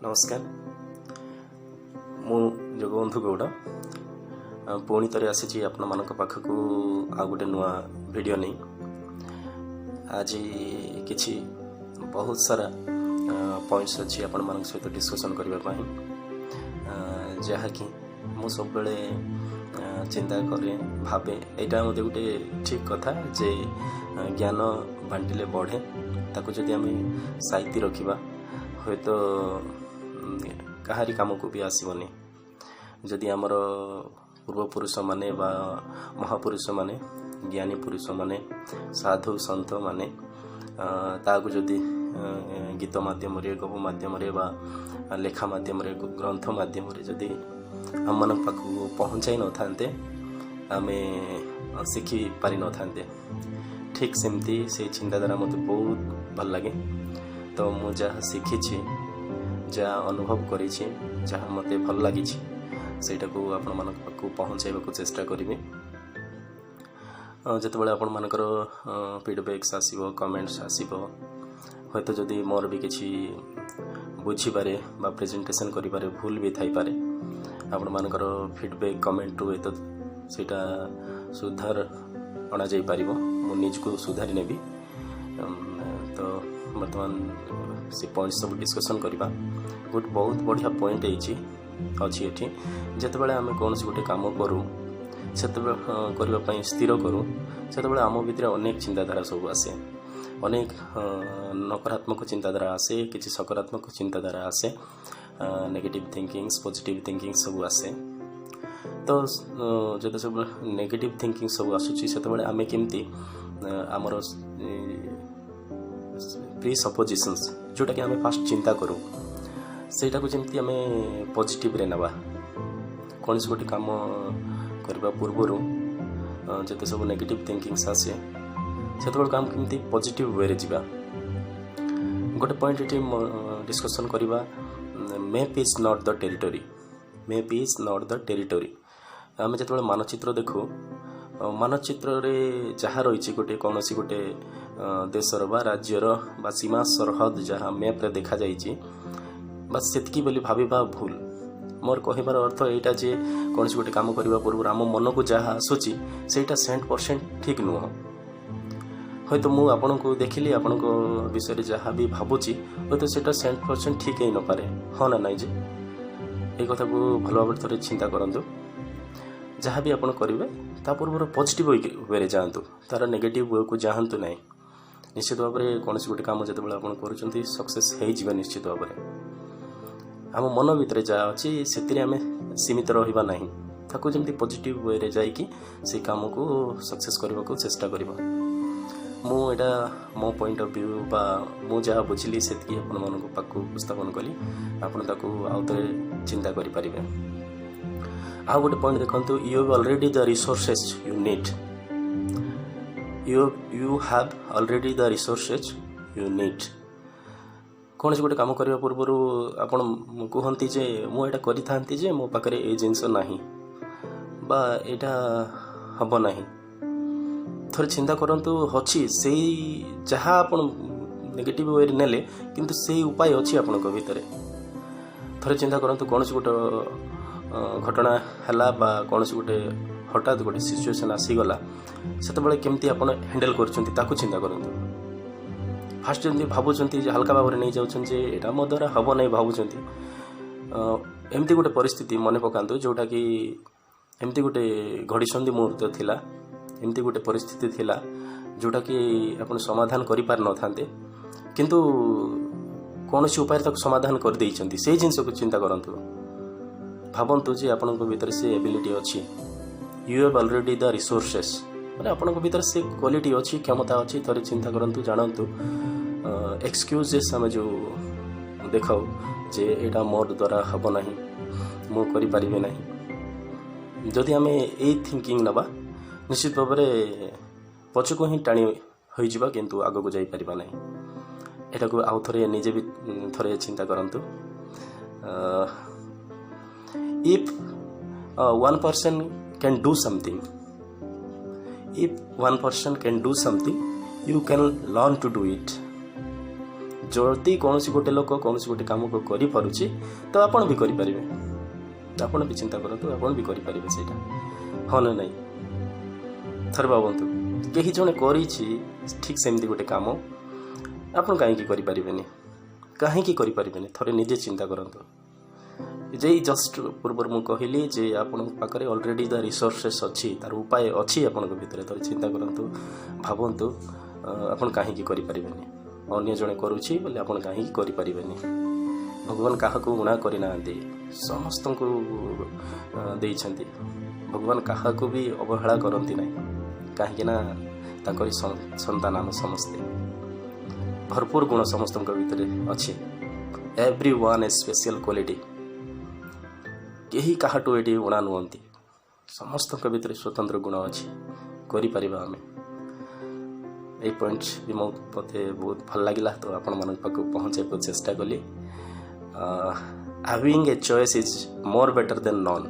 नमस्कार मु जगबंधु गौड़ पुणी थे आसी आपण मान पाखक आ गोटे नुआ वीडियो नहीं आज किछि बहुत सारा पॉइंट्स अच्छी आपण मान सहित डिस्कशन करने जहाँकि मु सब बेले चिंता करे भावे यहाँ मत गोटे ठीक कथा जे ज्ञान बांटिले बढ़े ताको जदि आम साइती रखिबा हूँ तो कहारी काम को भी आसबनी जदि आमर पूर्वपुरुष माने बा महापुरुष माने ज्ञानी पुरुष माने साधु सन्त माने ताकू जदि गीत माध्यम गप माध्यम बा लेखा माध्यम ग्रंथ माध्यम जदि आम मान पाखु पहुँचाई न था आम शिखी पारि न था ठीक सेमती से चिंताधारा मत बहुत भल लगे तो मु जहाँ शिखी जहाँ अनुभव करी जहाँ मत भल लगी सेटा को आपण मान पहुँचाइबा चेष्टा करी जिते आपण मानकर फीडबैक्स आसीबो कमेंट्स आसीबो हयतो जदि मोर भी किछि बुझीबारे बा प्रेजेंटेशन करिबारे भूल भी थाई पारे आपण मानकर फीडबैक कमेंट रू तो सेटा सुधार अणा जाई पारिबो मु निज को सुधारी नेबी तो बर्तमान से पॉइंट सब डिस्कशन करवा गोटे बहुत बढ़िया पॉइंट अच्छी ये जिते बड़े आम कौन गोटे कम करूँ से करने स्थिर करूँ से आम भितर अनेक चिंताधारा सब आसे अनेक नकारात्मक चिंताधारा आसे किसी सकारात्मक चिंताधारा आसे नेगेटिव थिंकिंग्स पॉजिटिव थिंकिंग सब आसे तो जो सब नेगेटिव थिंकिंग सब आसूची से आम केमती आमर प्री सपोजिशंस जोटा कि आम फास्ट चिंता करूँ सेटा को जमती आम पॉजिटिव रे नवा कौन से गोटे काम करबा पूर्वर जते सब नेगेटिव थिंकिंग्स आसे से काम केमती पॉजिटिव वे रे जीवा गोटे पॉइंट ये डिस्कशन करवा map is not the territory map is not the territory आम जो मानचित्र देखू मानचित्र रे जहाँ रही गोटे कौन सी गोटे देशर बा राज्यर बा सीमा सरहद जहाँ मैप रे देखा जाइए बस सेतकी बोली भाविबा भूल मोर कहबार अर्थ यहाँ जे कौन सी गोटे काम करने पूर्व आम मन को जहाँ आसूची सेटा 100% ठीक नुह हयतो तो मु आपण को देखिली आपण विषय जहाँ भी भावुची हयतो सेटा 100% ठीक ही न पारे हाँ ना नाई जे ये कथा को भल भाव थे चिंता करूँ जहाँ भी आप करेंगे ता पूर्व पॉजिटिव वे जातु तार नेगेटिव वे को जातु ना निश्चित भाव में कौन गोटे काम जो आप कर सक्सेस हो निश्चित भाव में आम मन भितर जहाँ अच्छी से आम सीमित रहा ना ताकू जमी पॉजिटिव वे जाकि से कम को सक्सेस करने को चेष्टा करवा मुझा मो पॉइंट ऑफ व्यू बा मु जहाँ बुझिली से पाक उपस्थापन कली आपड़ आउ थे चिंता करें आ गोटे पॉइंट देखो you have already the resources you need you have already the resources you need कौन से गोटे काम करने पूर्वर आपड़ कहती जे मुझा करी जे मो पाखे ये जिनस ना बा यहाँ हम ना थोड़े चिंता करतु अच्छी से जहाँ आप नेगेटिव वे नेले किंतु से उपाय अच्छी आपण भितर थोड़े चिंता करतु कौन से गोटे घटना है बा कौन से गोटे हठात गोटे सिचुएसन आसीगला से केमती आप हैंडल कर चिंता करूँ फास्ट जमी भावुंट हल्का भाव में नहीं जाऊँचे यहाँ मो द्वारा हम नहीं भावुंट एमती गोटे परिस्थिति मन पकातु जोटा कि एमती गोटे घड़ीसंधि मुहूर्त थिला एमती गोटे परिस्थिति थिला जोटा कि आप समाधान कर पार न था किंतु कौन सी उपाय तक समाधान कर देइछंती से जिनस को चिंता करंतु भावंतु जे आपन भीतर से एबिलिटी अच्छी you have already the resources मैंने आपन भीतर से क्वालिटी अच्छी क्षमता अच्छी थोड़े चिंता करंतु जानतु एक्सक्यूजेस आम जो देखाऊ जे एटा मोर द्वारा हम ना मु करि परिबे नहीं जदि आम ए थिंकिंग नबा निश्चित भाव में पछको ही टाणी हो जावा किंतु आग को जाई परिबा नहीं एटा को आउ थरे निजे भी थरे चिंता करंतु if one person can do something, if one person can do something, you can learn to do it. जदि कौन गोटे लोक कौन गोटे कम को करें तो आपण भी करें आपण भी चिंता करूँ आपण भी करें सेटा हाँ ना नहीं थर भावतु कहीं जड़े कर ठीक सेमती गोटे कम आप कहीं कहीं करें थोड़े निजे चिंता करूँ जे जस्ट पूर्व मुझे कहली जे आपण पाखे ऑलरेडी द रिसोर्सेस अच्छी तार उपाय अच्छी आपण भितर थोड़े चिंता करूँ भावतु आपण कहीं करें अन्य जड़े करुच्ची बोले आप कहीं करें भगवान क्या उणा करना समस्त को देइछंती भगवान क्या भी अवहेला करती ना कहीं संतान आम समस्ते भरपूर गुण समस्त भीतर अच्छे एवरी वन ए स्पेशल क्वालिटी कहीं काहाटू ये उणा नुहति समस्त भीतर स्वतंत्र गुण अच्छी करें आम ये पॉइंट भी मत बहुत भल लगे तो आपण मन पाक पहुँचाई चेष्टा कली having a choice is more better than none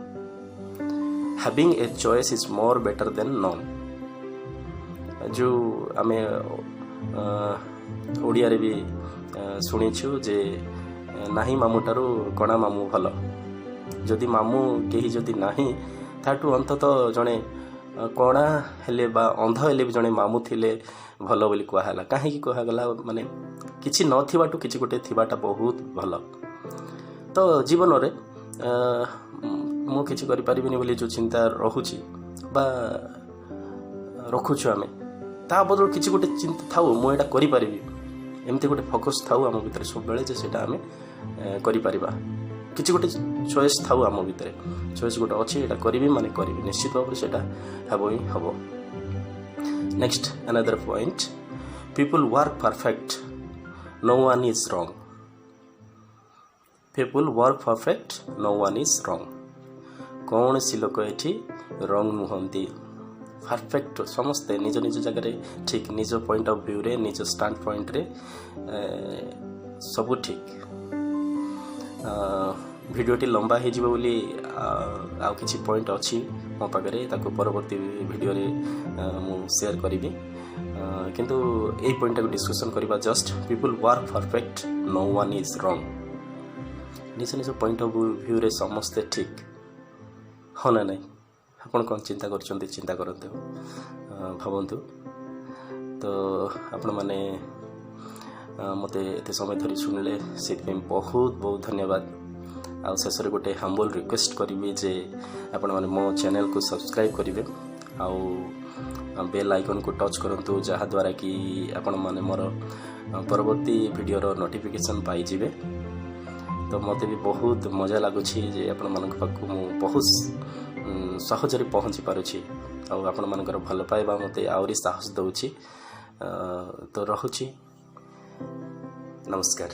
having a choice is more better than none जो आमे ओडिया रे भी शुणीछु जे नाही मामू टारू कणा मामू भल जदि मामू केही जदि नाही ताठू अंतत जड़े कणा हेले बा अंध हेले भी जड़े मामू थिले भल बोली कहला कहीं कहगला माने किछि नथिबाटू किछि गोटे थिबाटा बहुत भल तो जीवन रे मु किछि करि परिबिनी बोली जो चिंता रहुछि बा रखुछु आमे ता बदल किछि गोटे चिंता थाउ मु एटा करि परिबी एमती गोटे फोकस थाउ आम भितर सब बेले जे सेटा आमे करि परिबा किछि गोटे चॉइस थाउ आम भितर चॉइस गोटे अछि एटा करिबी माने करिबी निश्चित भाव सेटा हबो ही हबो next another point people work perfect no one is wrong people work perfect no one is wrong कौन सी लोक ये रंग नुहति परफेक्ट समस्ते निज निज जगह ठीक निज पॉइंट ऑफ व्यू रे निज स्टैंड पॉइंट रे सब ठीक भिडियोटी लंबा हो जिवो बोली आ किछि पॉइंट अच्छी मो पाखे ताको परवर्ती वीडियो रे मु शेयर करी किंतु ए पॉइंट को डिस्कशन करबा just people work perfect no one is wrong निज निज पॉइंट ऑफ व्यू रे समस्ते ठीक हाँ ना नहीं आपन कौन चिंता करछंती चिंता करते भावंतु तो आपण माने मते एते समय धरी सुनले से बहुत बहुत धन्यवाद आ शेष गोटे हम्बल रिक्वेस्ट करी जे आपण माने मो चैनल को सब्सक्राइब करेंगे आउ बेल आइकन को टच करंतु जहा द्वारा कि आपण माने मोर परवर्ती वीडियो रो नोटिफिकेशन पाई जिवे तो मते भी बहुत मजा लगुच आपण मान पाक बहुत सहजरे पहुँची पारुछि आपण मानकर भल पाइबा मते आउरी साहस दउछि तो रहुछि नमस्कार।